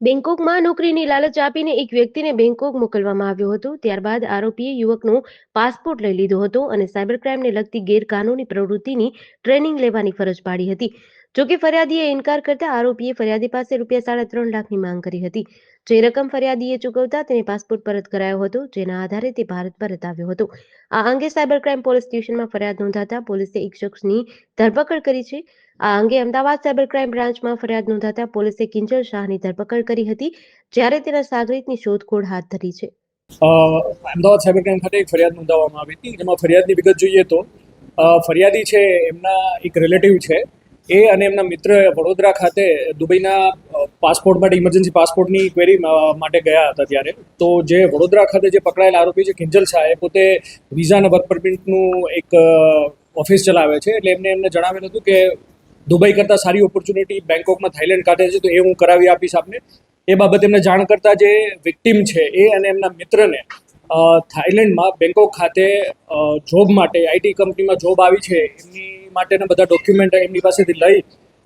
બેંકોકમાં નોકરીની લાલચ આપીને એક વ્યક્તિને બેંકોક મોકલવામાં આવ્યો હતો. ત્યારબાદ આરોપીએ યુવકનો પાસપોર્ટ લઈ લીધો હતો અને સાયબર ક્રાઇમને લગતી ગેરકાનૂની પ્રવૃત્તિની ટ્રેનિંગ લેવાની ફરજ પાડી હતી. જોકે ફરિયાદીએ ઇનકાર કરતા આરોપીએ ફરિયાદી પાસે ₹3.5 લાખની માંગ કરી હતી. જે રકમ ફરિયાદીએ ચૂકવતા તેને પાસપોર્ટ પરત કરાયો હતો, જેના આધારે તે ભારત પરત આવ્યો હતો. આ અંગે સાયબર ક્રાઇમ પોલીસ સ્ટેશનમાં ફરિયાદ નોંધાતા પોલીસે એક શખ્સની ધરપકડ કરી છે. આ અંગે અમદાવાદ સાયબર ક્રાઇમ બ્રાન્ચમાં ફરિયાદ નોંધાતા પોલીસે કિંજલ શાહની ધરપકડ કરી હતી, જ્યારે તેના સાગરીતની શોધખોળ હાથ ધરી છે. અમદાવાદ સાયબર ક્રાઇમ ખાતે એક ફરિયાદ નોંધાવવામાં આવી હતી, જેમાં ફરિયાદની વિગત જોઈએ તો ફરિયાદી છે એમના એક રિલેટિવ છે, એ અને એમના મિત્ર વડોદરા ખાતે દુબઈના પાસપોર્ટ માટે ઇમરજન્સી પાસપોર્ટની ક્વેરી માટે ગયા હતા. ત્યારે તો જે વડોદરા ખાતે જે પકડાયેલા આરોપી છે કિંજલ શાહ, એ પોતે વિઝા અને વર્ક પરમિટનું એક ઓફિસ ચલાવે છે. એટલે એમને જણાવેલું હતું કે દુબઈ કરતાં સારી ઓપોર્ચ્યુનિટી બેંકોકમાં થાઈલેન્ડ ખાતે છે, તો એ હું કરાવી આપીશ આપને. એ બાબતે એમને જાણ કરતા જે વિક્ટીમ છે એ અને એમના મિત્રને થાઈલેન્ડમાં બેંકોક ખાતે જોબ માટે આઈટી કંપનીમાં જોબ આવી છે એમની માટેના બધા ડોક્યુમેન્ટ એમની પાસેથી લઈ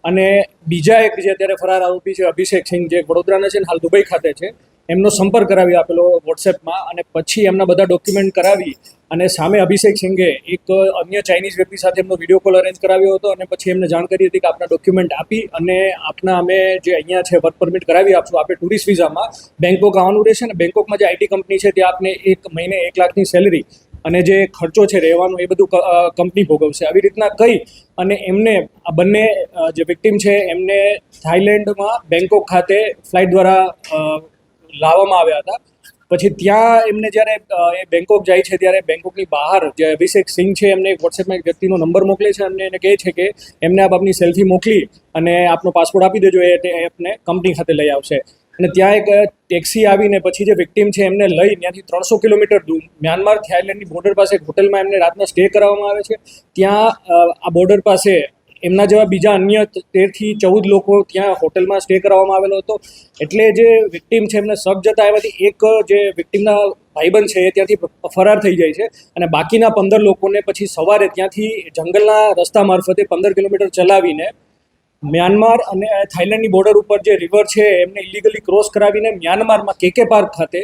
અને બીજા એક જે અત્યારે ફરાર આરોપી છે અભિષેક સિંહ, જે વડોદરાના છે ને હાલ દુબઈ ખાતે છે, એમનો સંપર્ક કરાવી આપેલો વોટ્સએપમાં. અને પછી એમના બધા ડોક્યુમેન્ટ કરાવી અને સામે અભિષેક સિંઘે એક અન્ય ચાઇનીઝ વ્યક્તિ સાથે એમનો વિડીયો કોલ અરેન્જ કરાવ્યો હતો. અને પછી એમને જાણ કરી હતી કે આપના ડોક્યુમેન્ટ આપી અને આપના અમે જે અહીંયા છે વર્ક પરમિટ કરાવી આપશું, આપણે ટુરિસ્ટ વિઝામાં બેંકોક આવવાનું રહેશે. અને બેંકોકમાં જે આઈટી કંપની છે ત્યાં આપને એક મહિને 1 લાખની સેલરી અને જે ખર્ચો છે રહેવાનો એ બધું કંપની ભોગવશે. આવી રીતના કહી અને એમને આ બંને જે વિક્ટીમ છે એમને થાઈલેન્ડમાં બેંકોક ખાતે ફ્લાઇટ દ્વારા લાવવામાં આવ્યા હતા. પછી ત્યાં એમને જ્યારે એ બેંકોક જાય છે ત્યારે બેંકોકની બહાર જે અભિષેક સિંહ છે એમને વોટ્સએપમાં એક વ્યક્તિનો નંબર મોકલે છે અને એને કહે છે કે એમને આપ આપની સેલ્ફી મોકલી અને આપનો પાસપોર્ટ આપી દેજો, એ આપને કંપની ખાતે લઈ આવશે. અને ત્યાં એક ટેક્સી આવીને પછી જે વિક્ટીમ છે એમને લઈ ત્યાંથી 300 કિલોમીટર દૂર મ્યાનમાર થાઈલેન્ડની બોર્ડર પાસે એક હોટલમાં એમને રાતના સ્ટે કરાવવામાં આવે છે. ત્યાં આ બોર્ડર પાસે એમના જેવા બીજા અન્ય 13થી 14 લોકો ત્યાં હોટલમાં સ્ટે કરાવવામાં આવેલો હતો. એટલે જે વિક્ટીમ છે એમને શક જતા એમાંથી એક જે વિક્ટીમના ભાઈબંધ છે એ ત્યાંથી ફરાર થઈ જાય છે. અને બાકીના 15 લોકોને પછી સવારે ત્યાંથી જંગલના રસ્તા મારફતે 15 કિલોમીટર ચલાવીને મ્યાનમાર અને થાઈલેન્ડની બોર્ડર ઉપર જે રિવર છે એમને ઇલીગલી ક્રોસ કરાવીને મ્યાનમારમાં કેકે પાર્ક ખાતે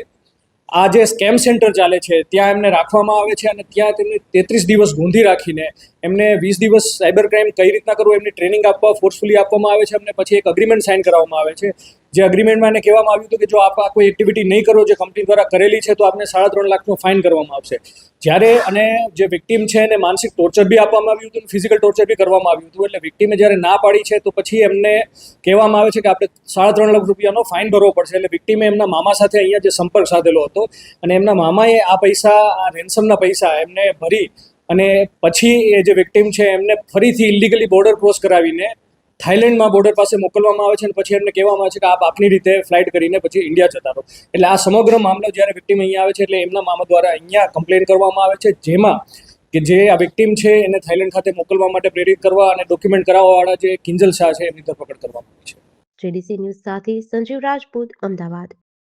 આ જે સ્કેમ સેન્ટર ચાલે છે ત્યાં એમને રાખવામાં આવે છે. અને ત્યાં તેમને 33 દિવસ ગોંધી રાખીને એમને 20 દિવસ સાયબર ક્રાઇમ કઈ રીતના કરવું એમની ટ્રેનિંગ આપવા ફોર્સફુલી આપવામાં આવે છે. એમને પછી એક અગ્રીમેન્ટ સાઇન કરાવવામાં આવે છે, જે અગ્રીમેન્ટમાં એને કહેવામાં આવ્યું હતું કે જો આપ આ કોઈ એક્ટિવિટી નહીં કરો જે કંપની દ્વારા કરેલી છે તો આપને 3.5 લાખનો ફાઇન કરવામાં આવશે. જ્યારે અને જે વિક્ટીમ છે એને માનસિક ટોર્ચર બી આપવામાં આવ્યું હતું, ફિઝિકલ ટોર્ચર બી કરવામાં આવ્યું હતું. એટલે વિક્ટીમે જ્યારે ના પાડી છે તો પછી એમને કહેવામાં આવે છે કે આપણે 3.5 લાખ રૂપિયાનો ફાઇન ભરવો પડશે. એટલે વિક્ટીમે એમના મામા સાથે અહીંયા જે સંપર્ક સાધેલો હતો અને એમના મામાએ આ પૈસા, આ રેન્સમના પૈસા એમને ભરી અને પછી એ જે વિક્ટીમ છે એમને ફરીથી ઇલીગલી બોર્ડર ક્રોસ કરાવીને થાઈલેન્ડમાં બોર્ડર પાસે મોકલવામાં આવે છે. અને પછી એમને કહેવામાં આવે છે કે આપ આપની રીતે ફ્લાઇટ કરીને પછી ઇન્ડિયા જતા રહો. એટલે આ સમગ્ર મામલો જ્યારે વિક્ટીમ અહીંયા આવે છે એટલે એમના મામા દ્વારા અહીંયા કમ્પ્લેન કરવામાં આવે છે, જેમાં કે જે આ વિક્ટીમ છે એને થાઈલેન્ડ ખાતે મોકલવા માટે પ્રેરિત કરવા અને ડોક્યુમેન્ટ કરાવવાવાળા જે કિંજલ શાહ છે એમની ધરપકડ કરવામાં આવી છે. જેડીસી ન્યૂઝ સાથે સંજીવ રાજપૂત, અમદાવાદ.